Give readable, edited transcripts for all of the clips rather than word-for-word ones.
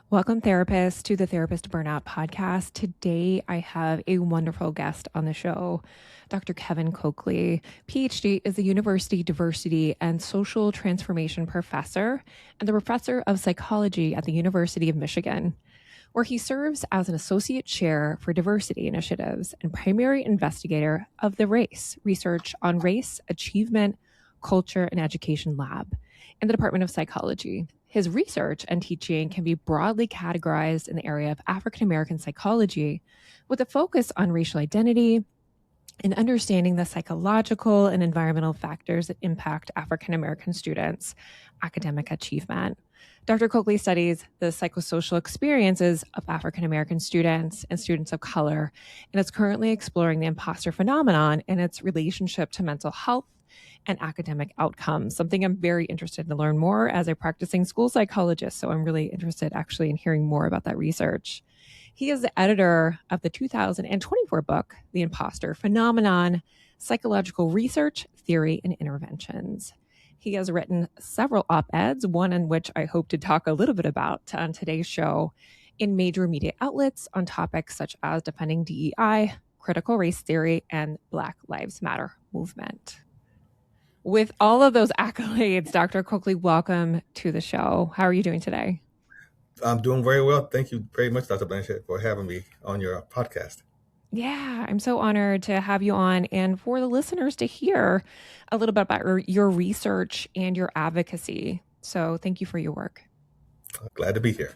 Welcome, therapists, to the Therapist Burnout Podcast. Today, I have a wonderful guest on the show, Dr. Kevin Cokley. PhD is the University Diversity and Social Transformation Professor and the Professor of Psychology at the University of Michigan, where he serves as an Associate Chair for Diversity Initiatives and primary investigator of the RACE Research on Race, Achievement, Culture, and Education Lab in the Department of Psychology. His research and teaching can be broadly categorized in the area of African American psychology, with a focus on racial identity and understanding the psychological and environmental factors that impact African American students' academic achievement. Dr. Cokley studies the psychosocial experiences of African American students and students of color, and is currently exploring the imposter phenomenon and its relationship to mental health and academic outcomes, something I'm very interested to learn more as a practicing school psychologist. So I'm really interested actually in hearing more about that research. He is the editor of the 2024 book, The Imposter Phenomenon, Psychological Research, Theory, and Interventions. He has written several op-eds, one in which I hope to talk a little bit about on today's show, in major media outlets on topics such as defending DEI, critical race theory, and Black Lives Matter movement. With all of those accolades, Dr. Cokley, welcome to the show. How are you doing today? I'm doing very well. Thank you very much, Dr. Blanchette, for having me on your podcast. Yeah, I'm so honored to have you on and for the listeners to hear a little bit about your research and your advocacy. So thank you for your work. Glad to be here.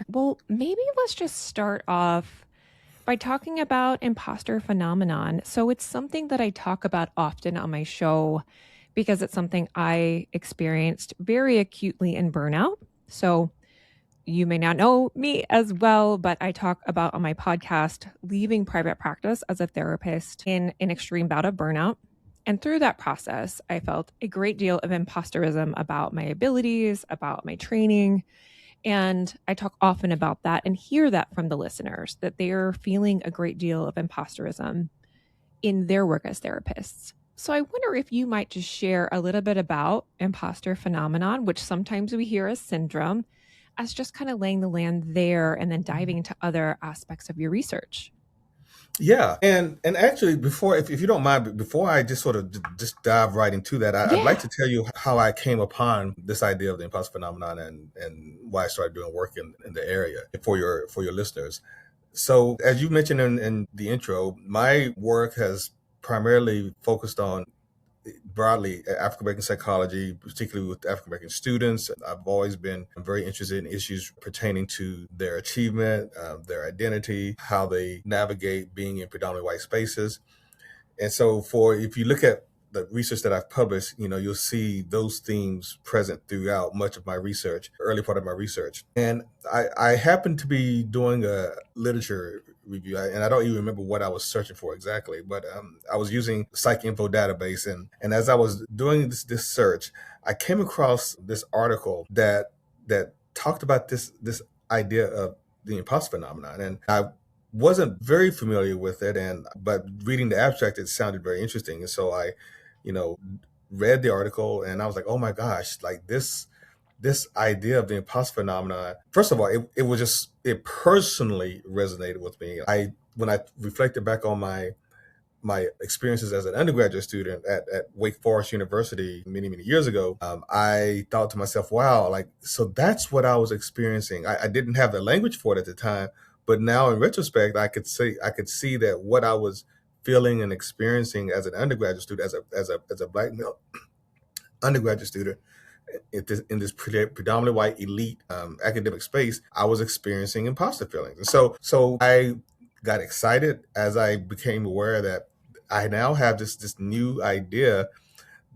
Well, maybe let's just start off by talking about imposter phenomenon. So it's something that I talk about often on my show because it's something I experienced very acutely in burnout. So you may not know me as well, but I talk about on my podcast leaving private practice as a therapist in an extreme bout of burnout. And through that process, I felt a great deal of imposterism about my abilities, about my training. And I talk often about that and hear that from the listeners that they are feeling a great deal of imposterism in their work as therapists. So I wonder if you might just share a little bit about imposter phenomenon, which sometimes we hear as syndrome, as just kind of laying the land there and then diving into other aspects of your research. Yeah, and actually, before, if you don't mind, before I just sort of just dive right into that, I'd like Yeah. to tell you how I came upon this idea of the imposter phenomenon and why I started doing work in the area for your listeners. So, as you mentioned in the intro, my work has primarily focused on broadly African American psychology, particularly with African American students. I've always been very interested in issues pertaining to their achievement, their identity, how they navigate being in predominantly white spaces. And so, if you look at the research that I've published, you'll see those themes present throughout much of my research, early part of my research. And I happened to be doing a literature review, and I don't even remember what I was searching for exactly, but I was using the PsycInfo database, and as I was doing this search, I came across this article that talked about this idea of the imposter phenomenon, and I wasn't very familiar with it, but reading the abstract, it sounded very interesting, and so I, you know, read the article, and I was like, oh my gosh, like this idea of the imposter phenomenon. First of all, it personally resonated with me. When I reflected back on my experiences as an undergraduate student at Wake Forest University many years ago, I thought to myself, wow, like, so that's what I was experiencing. I didn't have the language for it at the time, but now in retrospect, I could see that what I was feeling and experiencing as an undergraduate student, as a black male undergraduate student in this predominantly white elite academic space, I was experiencing imposter feelings. And so I got excited as I became aware that I now have this new idea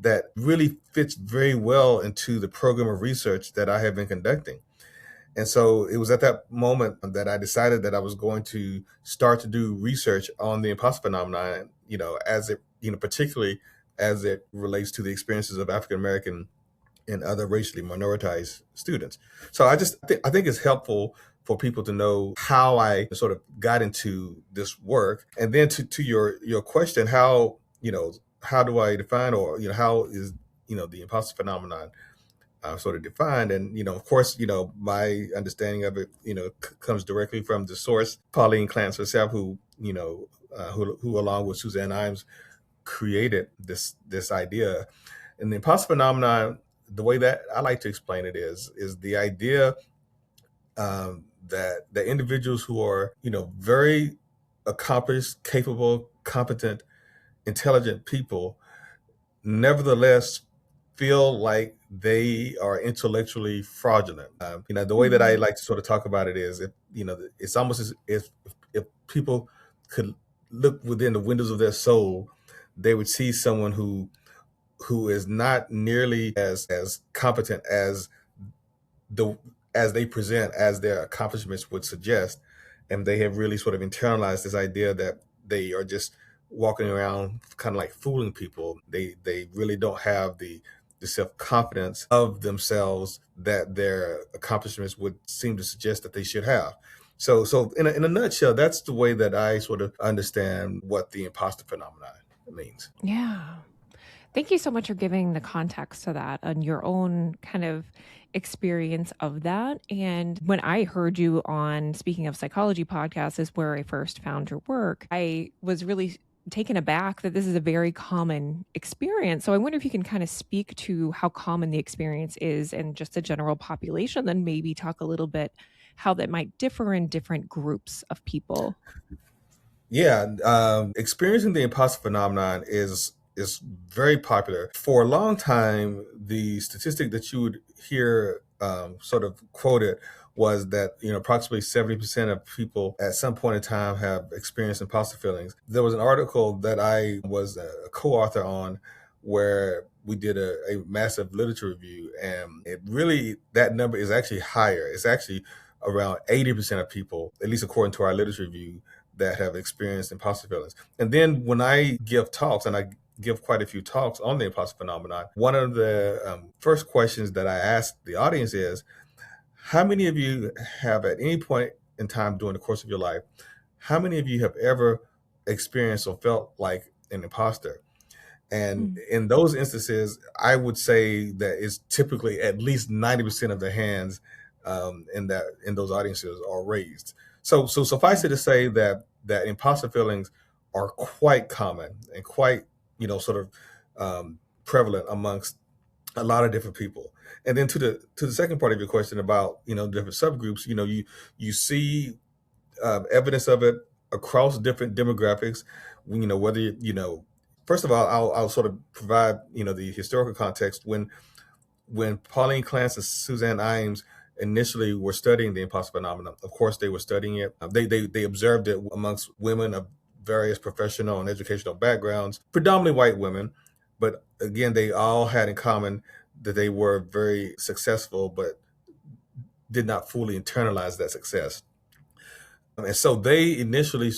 that really fits very well into the program of research that I have been conducting. And so it was at that moment that I decided that I was going to start to do research on the imposter phenomenon, particularly as it relates to the experiences of African American and other racially minoritized students. So I think it's helpful for people to know how I sort of got into this work. And then to your question, how do I define, or how is the imposter phenomenon sort of defined. And, of course, my understanding of it, comes directly from the source, Pauline Clance herself, who along with Suzanne Imes created this idea. And the imposter phenomenon, the way that I like to explain it is the idea that the individuals who are, very accomplished, capable, competent, intelligent people, nevertheless feel like they are intellectually fraudulent. The way that I like to sort of talk about it is, if it's almost as if people could look within the windows of their soul, they would see someone who is not nearly as competent the as they present, as their accomplishments would suggest, and they have really sort of internalized this idea that they are just walking around kind of like fooling people. They really don't have the self confidence of themselves that their accomplishments would seem to suggest that they should have. So in a nutshell, that's the way that I sort of understand what the imposter phenomenon means. Yeah. Thank you so much for giving the context to that and your own kind of experience of that. And when I heard you on Speaking of Psychology podcast is where I first found your work, I was really taken aback that this is a very common experience. So I wonder if you can kind of speak to how common the experience is in just the general population, then maybe talk a little bit how that might differ in different groups of people. Yeah, experiencing the imposter phenomenon is very popular. For a long time, the statistic that you would hear sort of quoted was that approximately 70% of people at some point in time have experienced imposter feelings. There was an article that I was a co-author on where we did a massive literature review, and that number is actually higher. It's actually around 80% of people, at least according to our literature review, that have experienced imposter feelings. And then when I give talks, and I give quite a few talks on the imposter phenomenon, one of the first questions that I ask the audience is, how many of you have at any point in time during the course of your life, how many of you have ever experienced or felt like an imposter? And in those instances, I would say that it's typically at least 90% of the hands in those audiences are raised. So suffice it to say that imposter feelings are quite common and quite sort of prevalent amongst a lot of different people. And then to the second part of your question about different subgroups, you see evidence of it across different demographics. Whether first of all, I'll sort of provide the historical context. When Pauline Clance and Suzanne Imes initially were studying the imposter phenomenon, of course they were studying it. They observed it amongst women of various professional and educational backgrounds, predominantly white women. But again, they all had in common that they were very successful, but did not fully internalize that success. And so they initially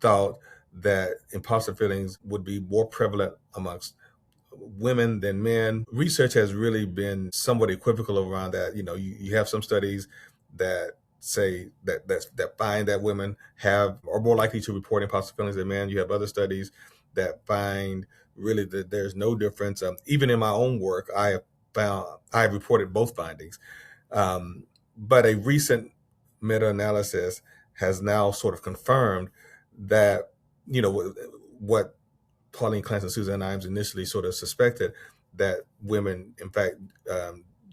thought that imposter feelings would be more prevalent amongst women than men. Research has really been somewhat equivocal around that. You have some studies that say that find that women are more likely to report imposter feelings than men. You have other studies that find really that there's no difference. Even in my own work, I have reported both findings. But a recent meta-analysis has now sort of confirmed that what Pauline Clance and Suzanne Imes initially sort of suspected, that women, in fact,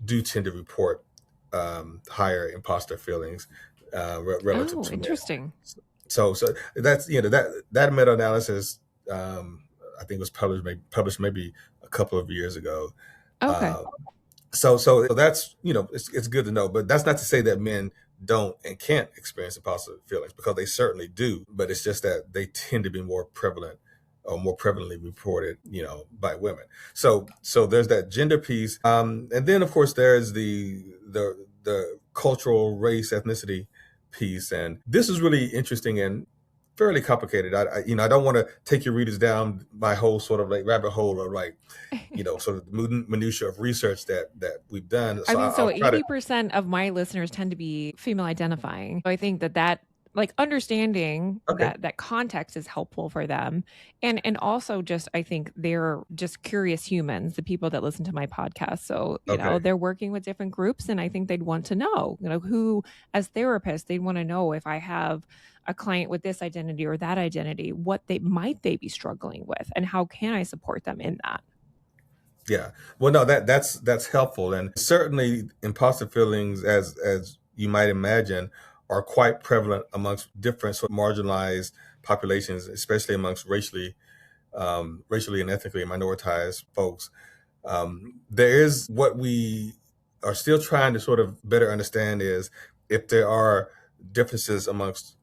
do tend to report higher imposter feelings relative to men. Interesting. So that's that meta-analysis, I think was published maybe a couple of years ago. Okay. So that's it's good to know, but that's not to say that men don't and can't experience imposter feelings, because they certainly do. But it's just that they tend to be more prevalent or more prevalently reported, by women. So there's that gender piece, and then of course there's the cultural, race, ethnicity piece, and this is really interesting and fairly complicated. I don't want to take your readers down my whole sort of like rabbit hole of like sort of the minutia of research that we've done. So I'll try to. 80% of my listeners tend to be female identifying. So I think that like understanding Okay. that context is helpful for them. And also just I think they're just curious humans, the people that listen to my podcast. So, Okay. they're working with different groups and I think they'd want to know, who as therapists, they'd want to know if I have a client with this identity or that identity, what they be struggling with and how can I support them in that? Yeah. Well, no, that's helpful, and certainly imposter feelings, as you might imagine, are quite prevalent amongst different sort of marginalized populations, especially amongst racially and ethnically minoritized folks. There is what we are still trying to sort of better understand is if there are differences amongst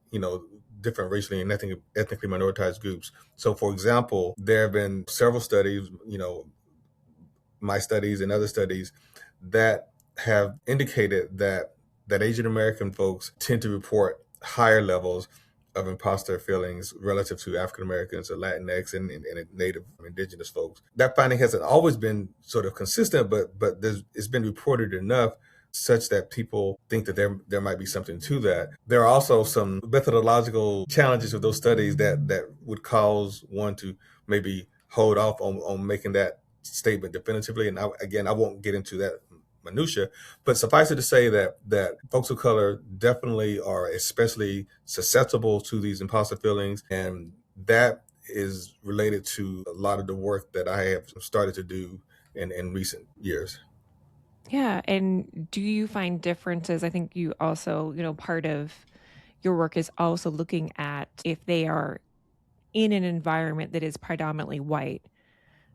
different racially and ethnically minoritized groups. So, for example, there have been several studies, my studies and other studies that have indicated that Asian American folks tend to report higher levels of imposter feelings relative to African Americans or Latinx and Native Indigenous folks. That finding hasn't always been sort of consistent, but it's been reported enough such that people think that there might be something to that. There are also some methodological challenges of those studies that would cause one to maybe hold off on making that statement definitively. And again, I won't get into that minutia, but suffice it to say that folks of color definitely are especially susceptible to these imposter feelings, and that is related to a lot of the work that I have started to do in recent years. Yeah. And do you find differences? I think you also, part of your work is also looking at if they are in an environment that is predominantly white.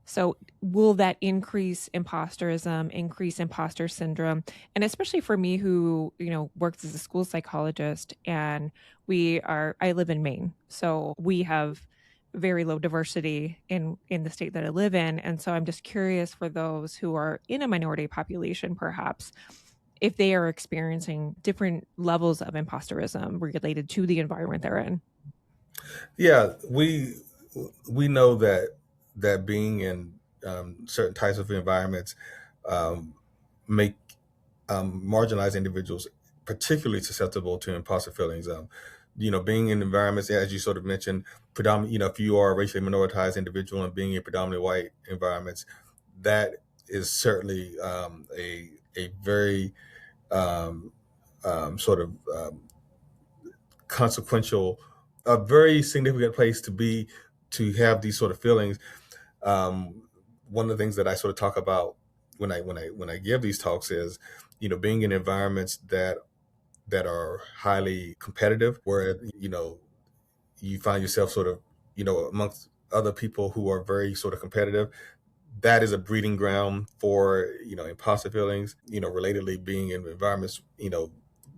So, will that increase imposterism, increase imposter syndrome? And especially for me, who, works as a school psychologist, and I live in Maine. So, we have very low diversity in the state that I live in. And so, I'm just curious for those who are in a minority population, perhaps, if they are experiencing different levels of imposterism related to the environment they're in. Yeah, we know that being in certain types of environments um, make marginalized individuals particularly susceptible to imposter feelings. Being in environments, as you sort of mentioned, predominant. If you are a racially minoritized individual and being in predominantly white environments, that is certainly a very um, sort of consequential, a very significant place to be to have these sort of feelings. Um, One of the things that I sort of talk about when I give these talks is, being in environments that are highly competitive, where you find yourself sort of amongst other people who are very sort of competitive. That is a breeding ground for imposter feelings. Relatedly, being in environments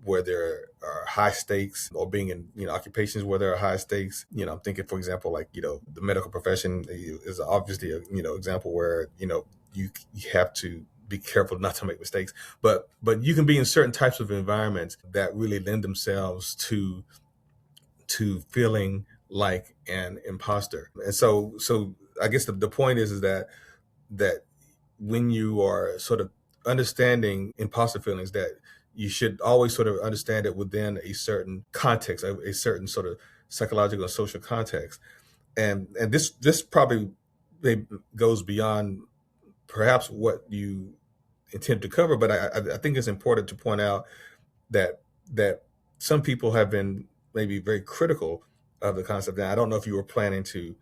where there are high stakes, or being in occupations where there are high stakes. I'm thinking, for example, like the medical profession is obviously a example where you have to be careful not to make mistakes. But you can be in certain types of environments that really lend themselves to feeling like an imposter. And so I guess the point is that when you are sort of understanding imposter feelings, that you should always sort of understand it within a certain context, a certain sort of psychological and social context. And this probably goes beyond perhaps what you intend to cover, but I think it's important to point out that some people have been maybe very critical of the concept. And I don't know if you were planning to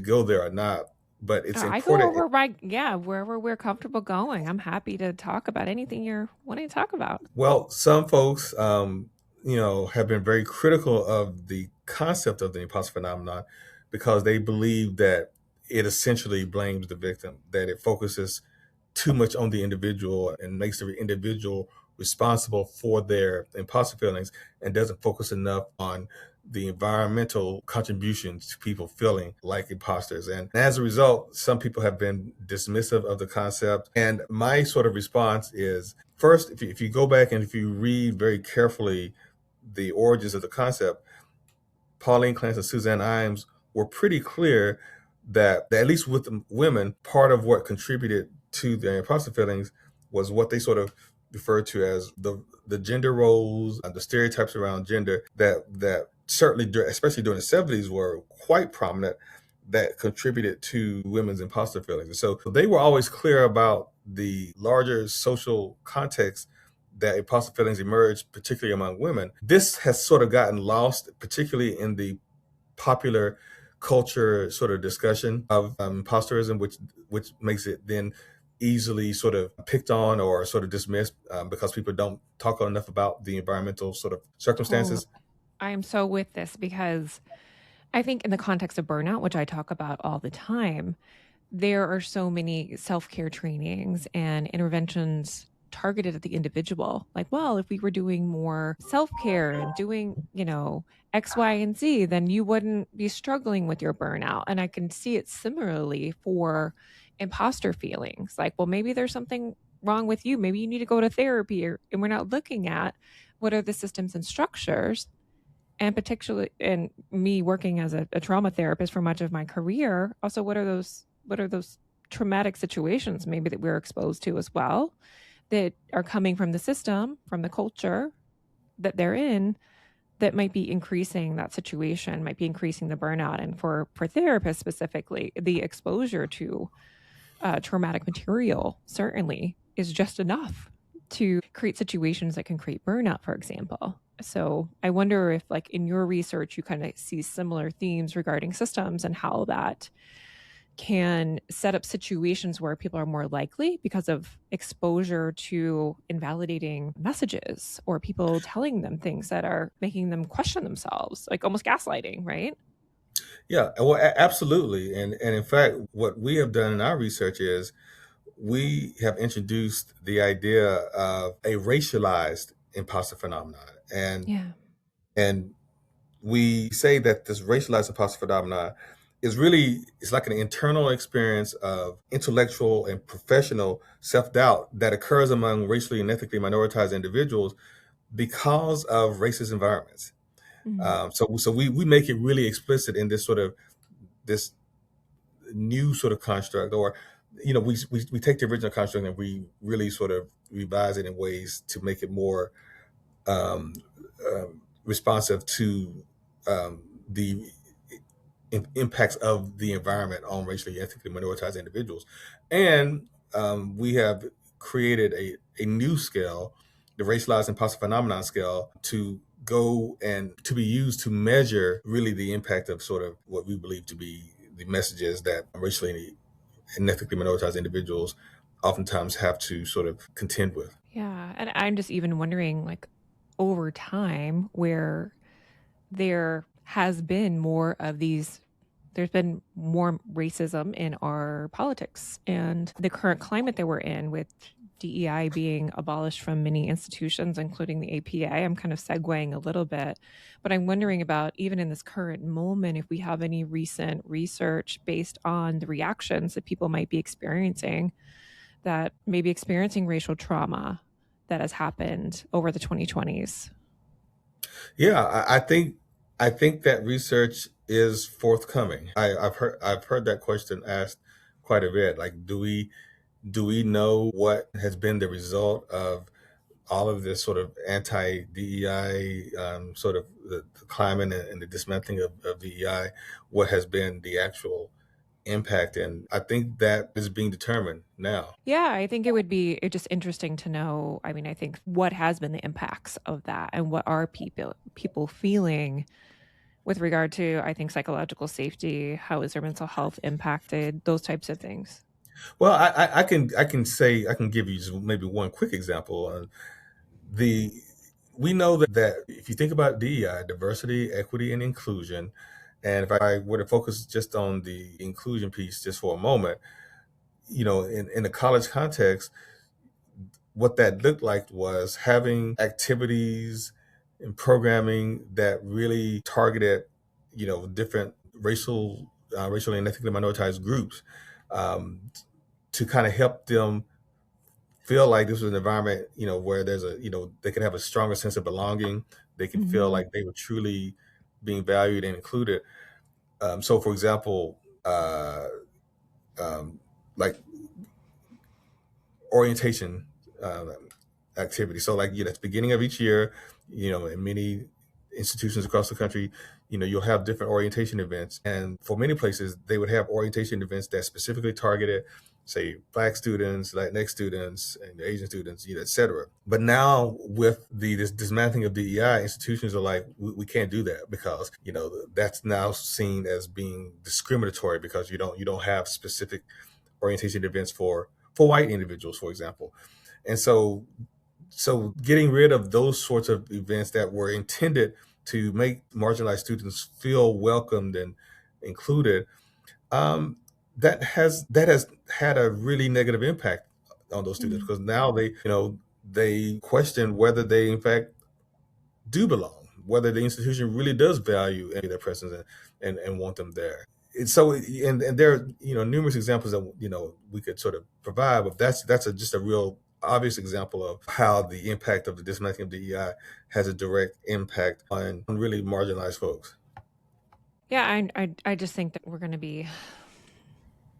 go there or not, but it's I go important. over wherever we're comfortable going. I'm happy to talk about anything you're wanting to talk about. Well, some folks, have been very critical of the concept of the imposter phenomenon because they believe that it essentially blames the victim, that it focuses too much on the individual and makes the individual responsible for their imposter feelings, and doesn't focus enough on the environmental contributions to people feeling like imposters. And as a result, some people have been dismissive of the concept. And my sort of response is, first, if you go back and if you read very carefully the origins of the concept, Pauline Clance and Suzanne Imes were pretty clear that at least with the women, part of what contributed to their imposter feelings was what they sort of referred to as the gender roles and the stereotypes around gender that certainly, especially during the 70s, were quite prominent, that contributed to women's imposter feelings. And so they were always clear about the larger social context that imposter feelings emerged, particularly among women. This has sort of gotten lost, particularly in the popular culture sort of discussion of imposterism, which makes it then easily sort of picked on or sort of dismissed, because people don't talk enough about the environmental sort of Oh, circumstances. I am so with this because I think in the context of burnout, which I talk about all the time, there are so many self-care trainings and interventions targeted at the individual. Like, well, if we were doing more self-care and doing, X, Y, and Z, then you wouldn't be struggling with your burnout. And I can see it similarly for imposter feelings. Like, well, maybe there's something wrong with you. Maybe you need to go to therapy, and we're not looking at what are the systems and structures. And particularly in me working as a trauma therapist for much of my career, also what are those traumatic situations maybe that we're exposed to as well, that are coming from the system, from the culture that they're in, that might be increasing that situation, might be increasing the burnout. And for therapists specifically, the exposure to traumatic material certainly is just enough to create situations that can create burnout, for example. So I wonder if, like, in your research, you kind of see similar themes regarding systems and how that can set up situations where people are more likely, because of exposure to invalidating messages or people telling them things that are making them question themselves, like almost gaslighting, right? Yeah, well, absolutely. And in fact, what we have done in our research is we have introduced the idea of a racialized imposter phenomenon. Yeah. And we say that this racialized imposter phenomenon is really, it's like an internal experience of intellectual and professional self-doubt that occurs among racially and ethnically minoritized individuals because of racist environments. Mhm. So we make it really explicit in this sort of this new sort of construct, or we take the original construct and we really sort of revise it in ways to make it more um, responsive to the impacts of the environment on racially ethnically minoritized individuals. And we have created a new scale, the racialized imposter phenomenon scale, to go and to be used to measure really the impact of sort of what we believe to be the messages that racially and ethnically minoritized individuals oftentimes have to sort of contend with. Yeah. And I'm just even wondering, like, over time, where there has been more of these, there's been more racism in our politics and the current climate that we're in, with DEI being abolished from many institutions, including the APA. I'm kind of segueing a little bit, but I'm wondering about, even in this current moment, if we have any recent research based on the reactions that people might be experiencing, that may be experiencing racial trauma that has happened over the 2020s. Yeah, I think that research is forthcoming. I've heard that question asked quite a bit. Like, do we know what has been the result of all of this sort of anti DEI, sort of the climate and the dismantling of DEI? What has been the actual impact? And I think that is being determined now. Yeah, I think it would be just interesting to know. I mean, I think what has been the impacts of that, and what are people feeling with regard to, I think, psychological safety, how is their mental health impacted, those types of things. Well, I can give you just maybe one quick example. The We know that if you think about DEI, diversity, equity, and inclusion, and if I were to focus just on the inclusion piece just for a moment, in the college context, what that looked like was having activities and programming that really targeted, different racially and ethnically minoritized groups, um, to kind of help them feel like this was an environment, where they could have a stronger sense of belonging. They can feel Hmm. like they were truly being valued and included. So, for example, um, like orientation, um, activity. So like, at the beginning of each year, in many institutions across the country, you'll have different orientation events. And for many places, they would have orientation events that specifically targeted, say, Black students, Latinx students, and Asian students, et cetera. But now with this dismantling of DEI, institutions are like, we can't do that because, that's now seen as being discriminatory because you don't have specific orientation events for white individuals, for example. And so getting rid of those sorts of events that were intended to make marginalized students feel welcomed and included, that has had a really negative impact on those students because now they question whether they in fact do belong, whether the institution really does value their presence and want them there. And there are numerous examples that we could sort of provide, but that's just a real obvious example of how the impact of the dismantling of DEI has a direct impact on really marginalized folks. Yeah, I just think that we're going to be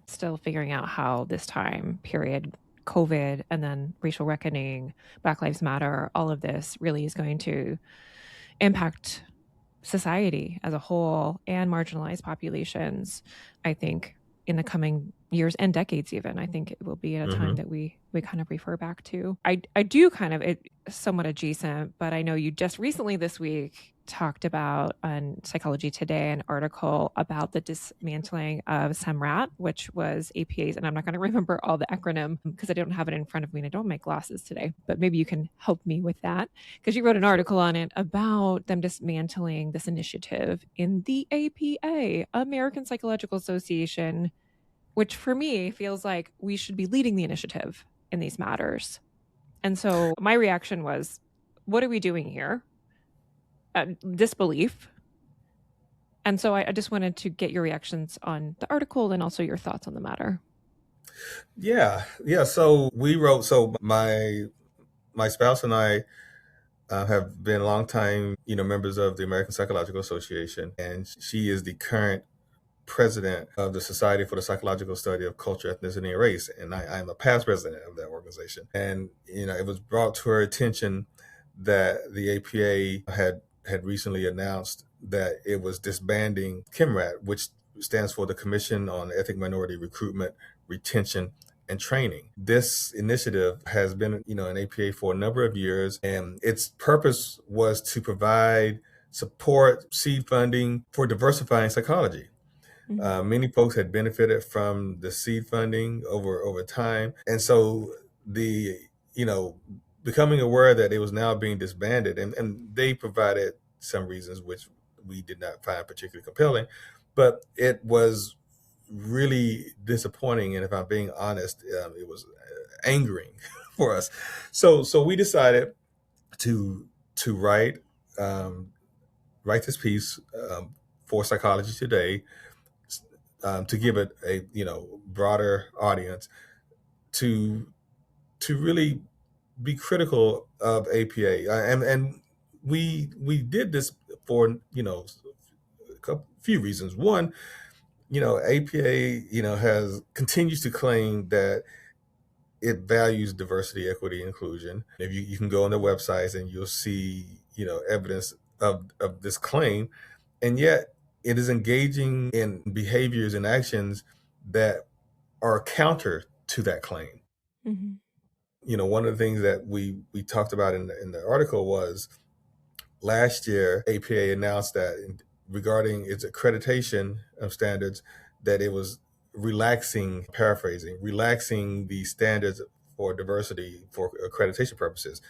still figuring out how this time period, COVID, and then racial reckoning, Black Lives Matter, all of this really is going to impact society as a whole and marginalized populations, I think, in the coming years and decades even. I think it will be at a time that we kind of refer back to. I do kind of, it somewhat adjacent, but I know you just recently this week talked about on Psychology Today an article about the dismantling of SEMRAT, which was APA's, and I'm not going to remember all the acronym because I don't have it in front of me and I don't make glasses today, but maybe you can help me with that because you wrote an article on it about them dismantling this initiative in the APA, American Psychological Association, which for me feels like we should be leading the initiative in these matters. And so my reaction was, what are we doing here? Disbelief. And so I just wanted to get your reactions on the article and also your thoughts on the matter. Yeah. So my spouse and I have been longtime, members of the American Psychological Association, and she is the current president of the Society for the Psychological Study of Culture, Ethnicity, and Race, and I am a past president of that organization. And it was brought to her attention that the APA had recently announced that it was disbanding CHEMRAT, which stands for the Commission on Ethnic Minority Recruitment, Retention, and Training. This initiative has been, an APA for a number of years, and its purpose was to provide support, seed funding for diversifying psychology. Many folks had benefited from the seed funding over time, and so the becoming aware that it was now being disbanded, and they provided some reasons which we did not find particularly compelling, but it was really disappointing, and if I'm being honest, it was angering for us. So we decided to write this piece for Psychology Today, to give it a broader audience, to really be critical of APA, and we did this for a few reasons. One, APA continues to claim that it values diversity, equity, inclusion. If you can go on their websites and you'll see evidence of this claim, and yet it is engaging in behaviors and actions that are counter to that claim. One of the things that we talked about in the article was last year APA announced that regarding its accreditation of standards, that it was relaxing the standards for diversity for accreditation purposes.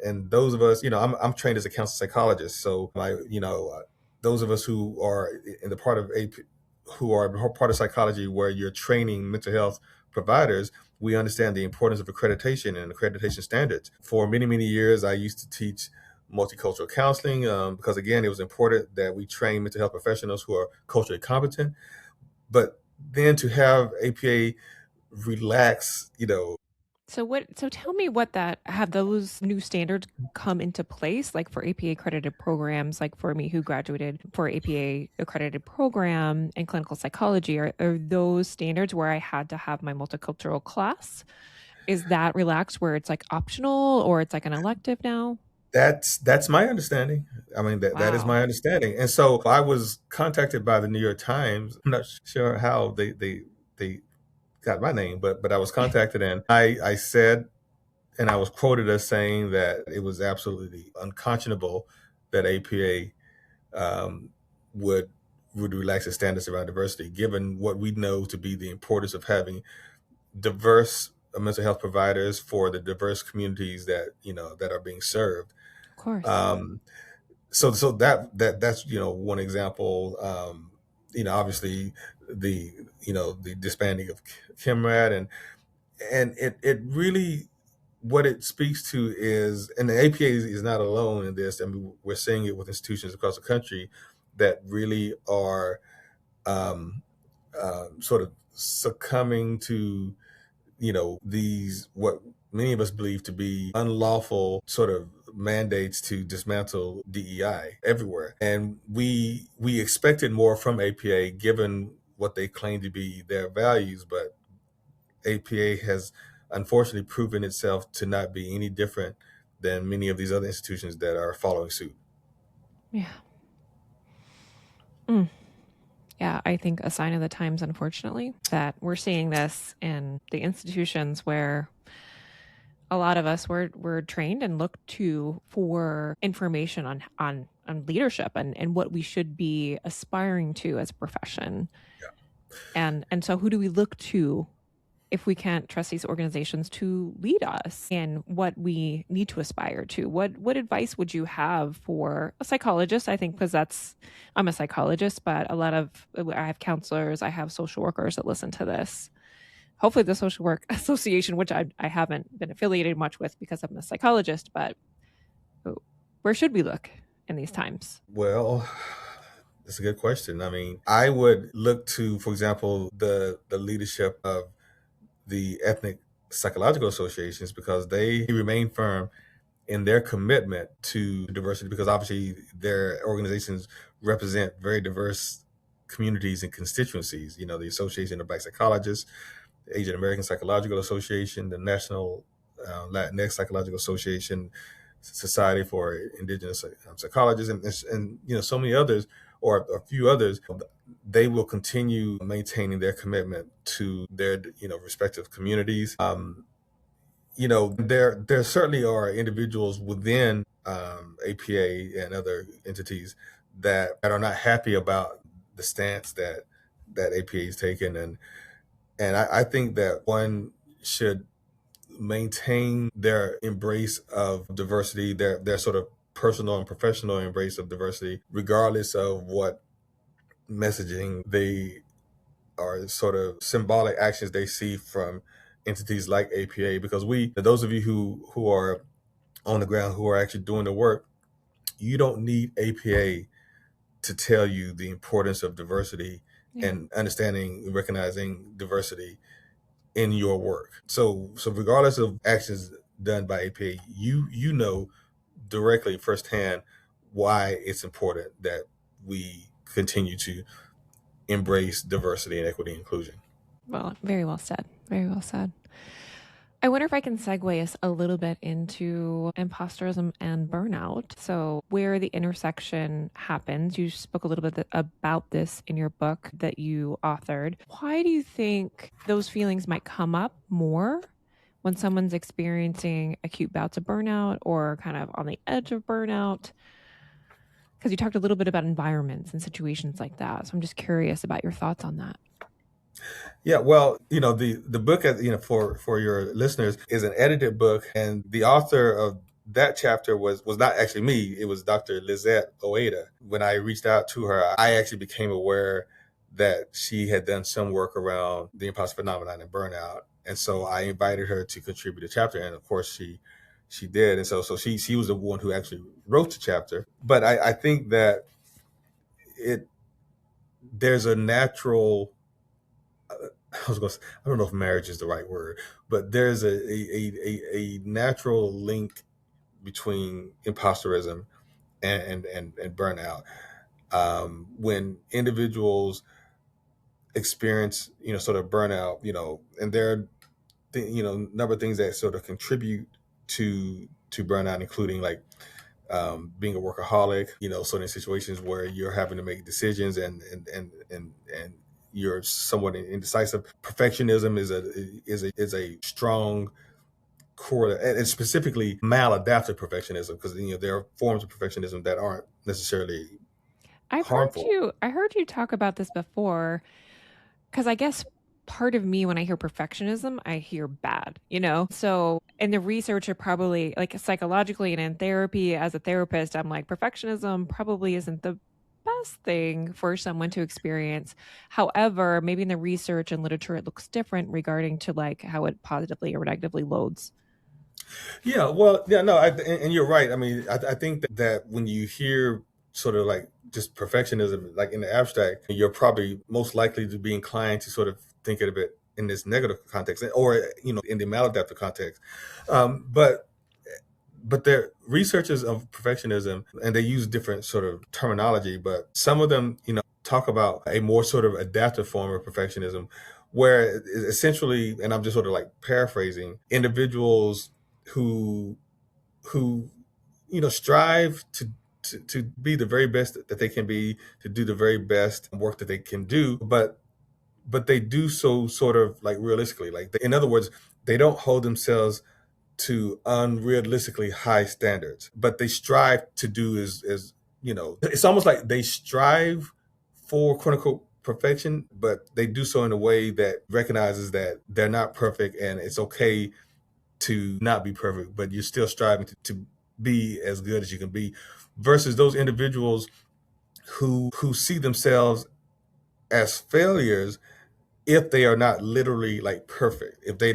And those of us, I'm trained as a counseling psychologist, so those of us who are in the part of who are part of psychology where you're training mental health providers, we understand the importance of accreditation and accreditation standards. For many, many years, I used to teach multicultural counseling because, again, it was important that we train mental health professionals who are culturally competent. But then to have APA relax, So tell me have those new standards come into place, like for APA accredited programs, like for me who graduated for APA accredited program in clinical psychology, are those standards where I had to have my multicultural class Is that relaxed where it's like optional or it's like an elective now? That's my understanding. I mean, that is Wow. my understanding. And so I was contacted by the New York Times. I'm not sure how they got my name, but I was contacted, and I said, and I was quoted as saying that it was absolutely unconscionable that APA um, would would relax the standards around diversity, given what we know to be the importance of having diverse mental health providers for the diverse communities that that are being served. Of course. Um, so that's one example. Obviously the the disbanding of Kimrad, and it really, what it speaks to is, and the APA is not alone in this. I mean, we're seeing it with institutions across the country that really are sort of succumbing to these, what many of us believe to be unlawful sort of mandates to dismantle DEI everywhere. And we expected more from APA given what they claim to be their values, but APA has unfortunately proven itself to not be any different than many of these other institutions that are following suit. Yeah. Mm. Yeah, I think a sign of the times, unfortunately, that we're seeing this in the institutions where a lot of us were trained and looked to for information on leadership and what we should be aspiring to as a profession. And so who do we look to if we can't trust these organizations to lead us in what we need to aspire to? What advice would you have for a psychologist? I think because I'm a psychologist, but a lot of I have counselors, I have social workers that listen to this. Hopefully the social work association, which I haven't been affiliated much with because I'm a psychologist, but where should we look in these times? Well, that's a good question. I mean, I would look to, for example, the leadership of the ethnic psychological associations, because they remain firm in their commitment to diversity, because obviously their organizations represent very diverse communities and constituencies. The Association of Black Psychologists, the Asian American Psychological Association, the National Latinx Psychological Association, Society for Indigenous Psychologists, and so many others, or a few others. They will continue maintaining their commitment to their respective communities. There certainly are individuals within APA and other entities that are not happy about the stance that APA is taking, and I think that one should maintain their embrace of diversity, their sort of personal and professional embrace of diversity, regardless of what messaging they are, sort of symbolic actions they see from entities like APA. Because those of you who are on the ground, who are actually doing the work, you don't need APA to tell you the importance of diversity Yeah. and understanding and recognizing diversity in your work. So regardless of actions done by APA, you know directly firsthand why it's important that we continue to embrace diversity and equity and inclusion. Well, very well said. Very well said. I wonder if I can segue us a little bit into imposterism and burnout. So, where the intersection happens, you spoke a little bit about this in your book that you authored. Why do you think those feelings might come up more when someone's experiencing acute bouts of burnout or kind of on the edge of burnout? Because you talked a little bit about environments and situations like that. So, I'm just curious about your thoughts on that. Yeah, well, the book, for your listeners, is an edited book, and the author of that chapter was not actually me. It was Dr. Lizette Oeda. When I reached out to her, I actually became aware that she had done some work around the imposter phenomenon and burnout, and so I invited her to contribute a chapter, and of course she did, and so she was the one who actually wrote the chapter. But I think that it there's a natural, I don't know if marriage is the right word, but there's a natural link between imposterism and burnout. When individuals experience, sort of burnout, and number of things that sort of contribute to burnout, including like being a workaholic, certain situations where you're having to make decisions and you're somewhat indecisive. Perfectionism is a strong core, and specifically maladaptive perfectionism, because there are forms of perfectionism that aren't necessarily harmful. I heard you talk about this before, because I guess part of me when I hear perfectionism, I hear bad, you know? So, and the research are probably like psychologically and in therapy as a therapist, I'm like, perfectionism probably isn't the best thing for someone to experience. However, maybe in the research and literature, it looks different regarding to like how it positively or negatively loads. Yeah, well, yeah, no, and you're right. I mean, I think that when you hear sort of like just perfectionism, like in the abstract, you're probably most likely to be inclined to sort of think of it in this negative context, or in the maladaptive context. But they're researchers of perfectionism, and they use different sort of terminology, but some of them talk about a more sort of adaptive form of perfectionism, where essentially, and I'm just sort of like paraphrasing, individuals who who strive to be the very best that they can be, to do the very best work that they can do, but they do so sort of like realistically, like in other words, they don't hold themselves to unrealistically high standards, but they strive to do as it's almost like they strive for quote unquote perfection, but they do so in a way that recognizes that they're not perfect, and it's okay to not be perfect, but you're still striving to be as good as you can be, versus those individuals who see themselves as failures if they are not literally like perfect, if they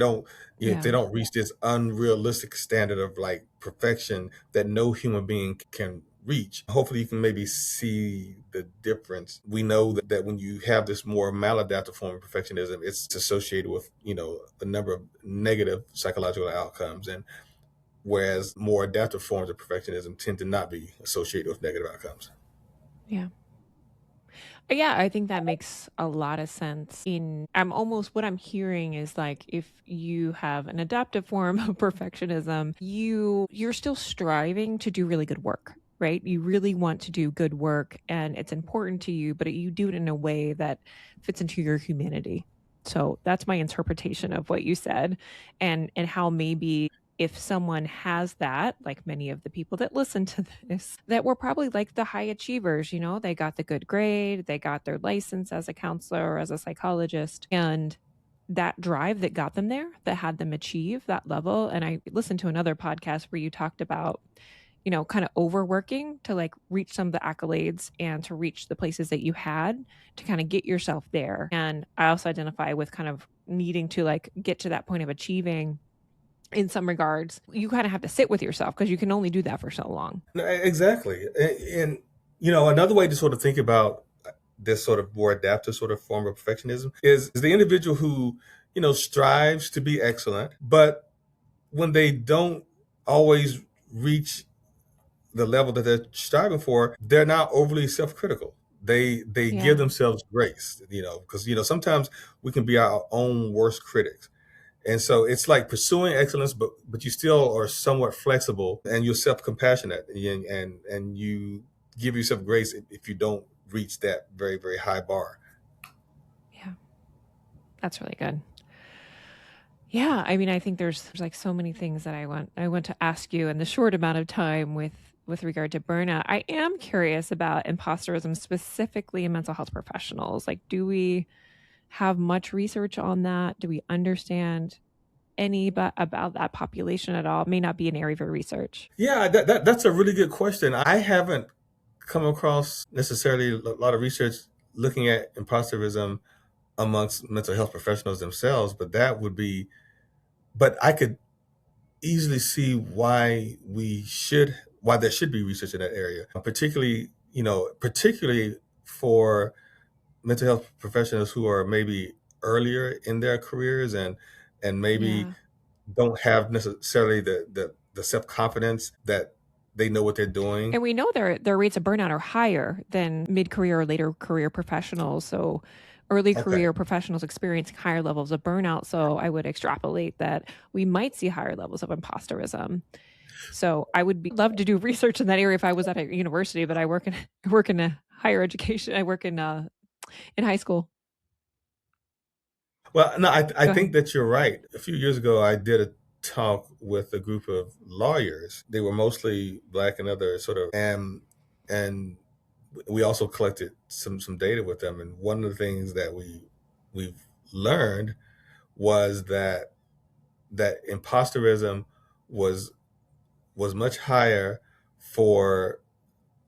Yeah. don't reach this unrealistic standard of like perfection that no human being can reach. Hopefully you can maybe see the difference. We know that when you have this more maladaptive form of perfectionism, it's associated with a number of negative psychological outcomes, and whereas more adaptive forms of perfectionism tend to not be associated with negative outcomes. Yeah. Yeah, I think that makes a lot of sense. I'm almost what I'm hearing is like if you have an adaptive form of perfectionism, you're still striving to do really good work, right? You really want to do good work and it's important to you, but you do it in a way that fits into your humanity. So that's my interpretation of what you said, and how maybe if someone has that, like many of the people that listen to this, that were probably like the high achievers, they got the good grade, they got their license as a counselor or as a psychologist, and that drive that got them there, that had them achieve that level. And I listened to another podcast where you talked about, kind of overworking to like reach some of the accolades and to reach the places that you had to kind of get yourself there. And I also identify with kind of needing to like get to that point of achieving in some regards. You kind of have to sit with yourself because you can only do that for so long. No, exactly. And another way to sort of think about this sort of more adaptive sort of form of perfectionism is the individual who strives to be excellent, but when they don't always reach the level that they're striving for, they're not overly self-critical. They give Yeah. themselves grace, because sometimes we can be our own worst critics. And so it's like pursuing excellence, but you still are somewhat flexible, and you're self-compassionate, and you give yourself grace if you don't reach that very, very high bar. Yeah. That's really good. Yeah, I mean, I think there's like so many things that I want to ask you in the short amount of time with regard to burnout. I am curious about imposterism specifically in mental health professionals. Like, do we have much research on that? Do we understand about that population at all? It may not be an area for research. Yeah, that's a really good question. I haven't come across necessarily a lot of research looking at imposterism amongst mental health professionals themselves, but I could easily see why there should be research in that area, particularly for mental health professionals who are maybe earlier in their careers, and maybe Yeah. don't have necessarily the self-confidence that they know what they're doing. And we know their rates of burnout are higher than mid-career or later career professionals. So early Okay. career professionals experiencing higher levels of burnout. So I would extrapolate that we might see higher levels of imposterism. So I would love to do research in that area if I was at a university, but I work in I work in a higher education. I work in high school. Well, no, I Go ahead. think that you're right. A few years ago, I did a talk with a group of lawyers. They were mostly black and other sort of, and we also collected some data with them. And one of the things that we've learned was that imposterism was was much higher for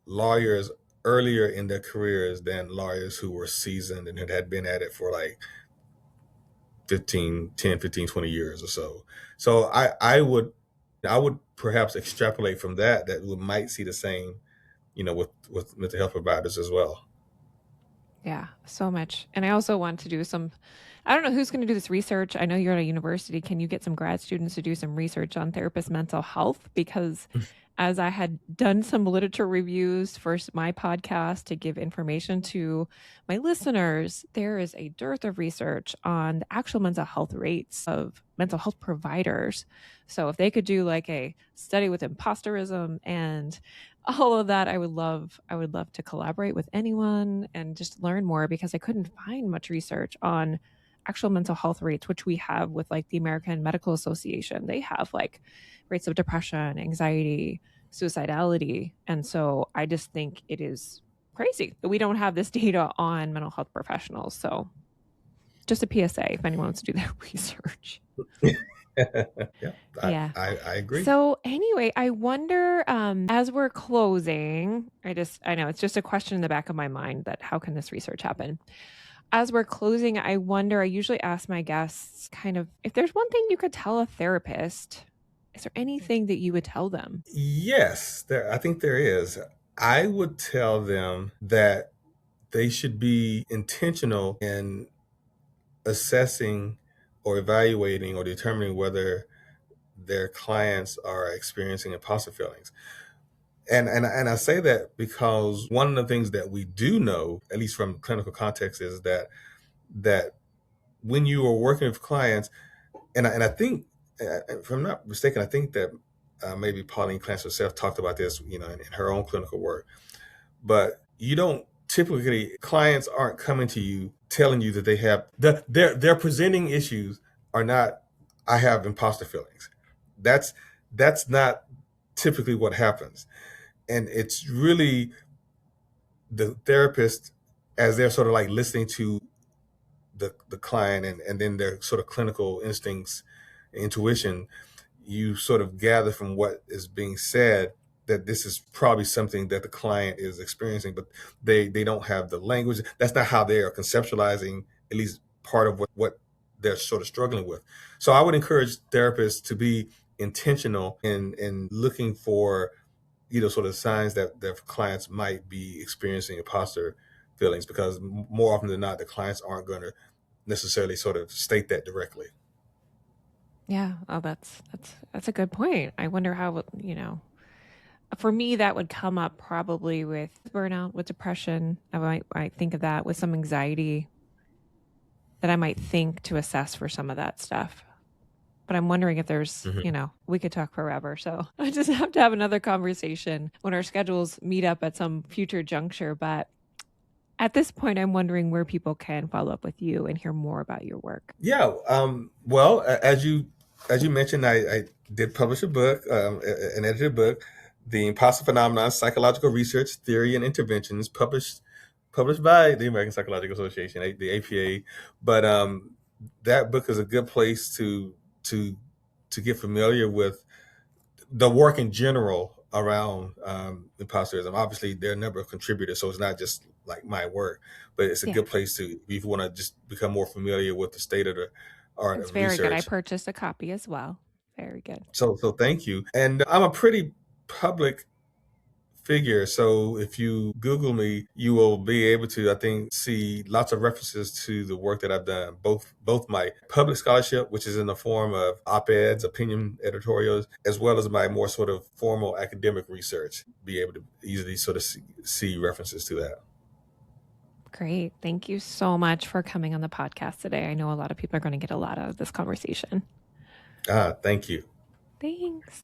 lawyers earlier in their careers than lawyers who were seasoned and had been at it for like 15, 20 years or so. So I would perhaps extrapolate from that we might see the same, with mental health providers as well. Yeah, so much. And I also want to do some I don't know who's going to do this research. I know you're at a university. Can you get some grad students to do some research on therapist mental health? Because as I had done some literature reviews for my podcast to give information to my listeners, there is a dearth of research on the actual mental health rates of mental health providers. So if they could do like a study with imposterism and all of that, I would love to collaborate with anyone and just learn more because I couldn't find much research on actual mental health rates, which we have with like the American Medical Association. They have like rates of depression, anxiety, suicidality. And so I just think it is crazy that we don't have this data on mental health professionals. So just a PSA if anyone wants to do that research. Yeah, Yeah. I agree. So anyway, I wonder, as we're closing, I know it's just a question in the back of my mind that how can this research happen? As we're closing, I wonder, I usually ask my guests kind of if there's one thing you could tell a therapist, is there anything that you would tell them? Yes, I think there is. I would tell them that they should be intentional in assessing or evaluating or determining whether their clients are experiencing imposter feelings. And I say that because one of the things that we do know, at least from clinical context, is that when you are working with clients, and I think, if I'm not mistaken, I think that maybe Pauline Clance herself talked about this, in her own clinical work. But you don't typically clients aren't coming to you telling you that they have their presenting issues are not, I have imposter feelings. That's not typically what happens, and it's really the therapist, as they're sort of like listening to the client, and then their sort of clinical instincts, intuition, you sort of gather from what is being said that this is probably something that the client is experiencing, but they don't have the language. That's not how they are conceptualizing at least part of what they're sort of struggling with. So I would encourage therapists to be intentional in looking for, sort of signs that their clients might be experiencing imposter feelings, because more often than not, the clients aren't going to necessarily sort of state that directly. Yeah, oh, that's a good point. I wonder how, for me that would come up probably with burnout, with depression. I might think of that with some anxiety that I might think to assess for some of that stuff. But I'm wondering if there's, Mhm. we could talk forever. So I just have to have another conversation when our schedules meet up at some future juncture. But at this point, I'm wondering where people can follow up with you and hear more about your work. Yeah. Well, as you mentioned, I did publish a book, an edited book, "The Imposter Phenomenon: Psychological Research, Theory, and Interventions," published by the American Psychological Association, the APA. But that book is a good place to to get familiar with the work in general around imposterism. Obviously, there are a number of contributors, so it's not just like my work, but it's a Yeah, good place to, if you want to just become more familiar with the state of the art it's of very good. I research. purchased a copy as well. Very good. So thank you. And I'm a pretty public figure, so if you Google me, you will be able to, I think, see lots of references to the work that I've done, both my public scholarship, which is in the form of op-eds, opinion editorials, as well as my more sort of formal academic research. Be able to easily sort of see references to that. Great. Thank you so much for coming on the podcast today. I know a lot of people are going to get a lot out of this conversation. Thank you. Thanks.